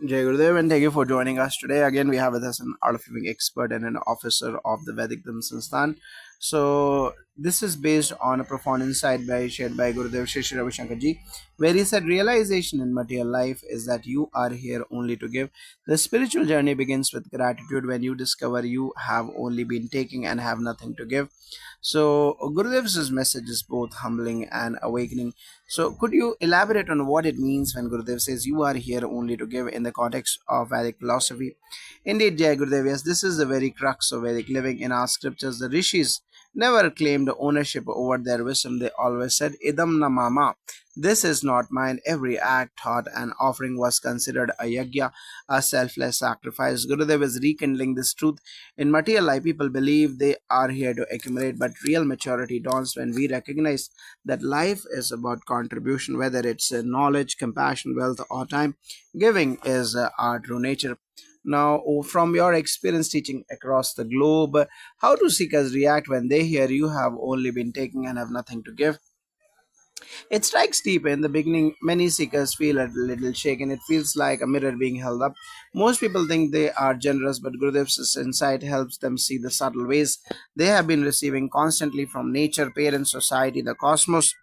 Jai Gurudev, and thank you for joining us today. Again, we have with us an art of living expert and an officer of the Vedic Dharma Sansthan. So, this is based on a profound insight shared by Gurudev Shri Shri Ravi Shankar Ji, where he said, realization in material life is that you are here only to give. The spiritual journey begins with gratitude when you discover you have only been taking and have nothing to give. So, Gurudev's message is both humbling and awakening. So, could you elaborate on what it means when Gurudev says you are here only to give in the context of Vedic philosophy? Indeed, Jai Gurudev, yes, this is the very crux of Vedic living. In our scriptures, the rishis never claimed ownership over their wisdom. They always said, Idam na mama. This is not mine. Every act, thought, and offering was considered a yajna, a selfless sacrifice. Gurudev is rekindling this truth. In material life, people believe they are here to accumulate, but real maturity dawns when we recognize that life is about contribution, whether it's knowledge, compassion, wealth, or time. Giving is our true nature. Now, from your experience teaching across the globe, how do seekers react when they hear you have only been taking and have nothing to give? It strikes deep. In the beginning, many seekers feel a little shaken. It feels like a mirror being held up. Most people think they are generous, but Gurudev's insight helps them see the subtle ways they have been receiving constantly from nature, parents, society, the cosmos.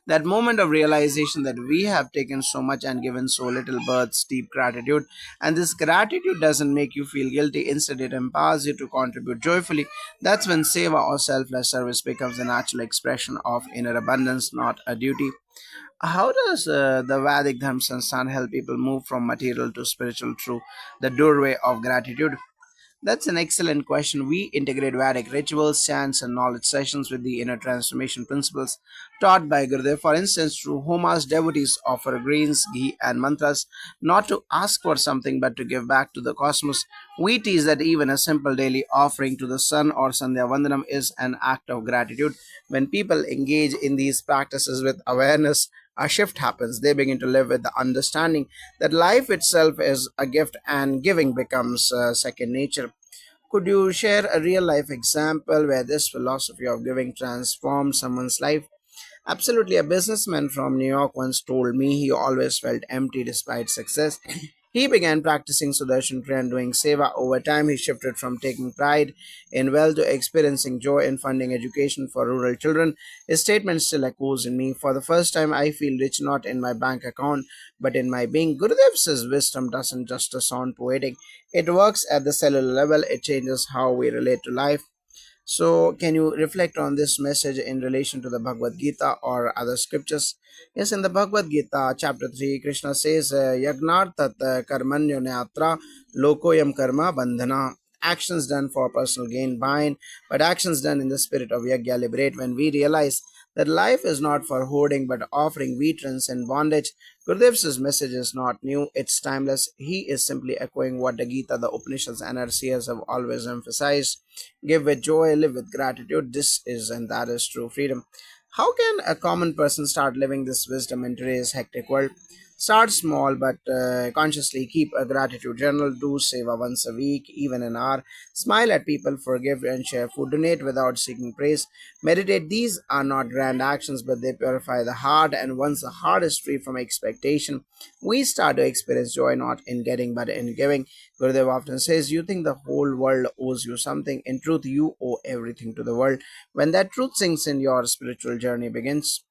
That moment of realization that we have taken so much and given so little births deep gratitude. And this gratitude doesn't make you feel guilty, instead, it empowers you to contribute joyfully. That's when seva or selfless service becomes a natural expression of inner abundance, not a duty. How does the Vedic Dharma Sansthan help people move from material to spiritual through the doorway of gratitude? That's an excellent question. We integrate Vedic rituals, chants, and knowledge sessions with the inner transformation principles taught by Gurudev. For instance, through Homas, devotees offer greens, ghee, and mantras not to ask for something but to give back to the cosmos. We teach that even a simple daily offering to the sun or Sandhya Vandanam is an act of gratitude. When people engage in these practices with awareness, a shift happens. They begin to live with the understanding that life itself is a gift and giving becomes second nature. Could you share a real life example where this philosophy of giving transformed someone's life? Absolutely. A businessman from New York once told me he always felt empty despite success. He began practicing Sudarshan Kriya and doing seva. Over time, he shifted from taking pride in wealth to experiencing joy in funding education for rural children. His statement still echoes in me. For the first time, I feel rich not in my bank account, but in my being. Gurudev says wisdom doesn't just sound poetic, it works at the cellular level, it changes how we relate to life. So, can you reflect on this message in relation to the Bhagavad Gita or other scriptures? Yes, in the Bhagavad Gita, chapter 3, Krishna says, Yagnartat karmanyo nyatra lokoyam karma bandhana. Actions done for personal gain bind, but actions done in the spirit of yajna liberate. When we realize that life is not for hoarding but offering, we transcend bondage. Gurudev's message is not new, it's timeless. He is simply echoing what the Gita, the Upanishads, and our seers have always emphasized. Give with joy, live with gratitude. This is and that is true freedom. How can a common person start living this wisdom in today's hectic world? Start small but consciously. Keep a gratitude journal. Do seva once a week, even an hour. Smile at people, forgive and share food. Donate without seeking praise. Meditate. These are not grand actions, but they purify the heart. And once the heart is free from expectation, we start to experience joy not in getting but in giving. Gurudev often says, you think the whole world owes you something. In truth, you owe everything to the world. When that truth sinks in, your spiritual journey begins.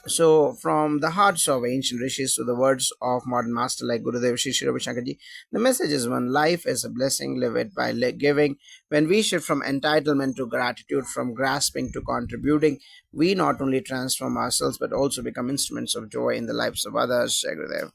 So, from the hearts of ancient rishis to the words of modern master like Gurudev Shri Shri Ravi Shankar Ji, the message is one: life is a blessing, live it by giving. When we shift from entitlement to gratitude, from grasping to contributing, we not only transform ourselves but also become instruments of joy in the lives of others. Jai Gurudev.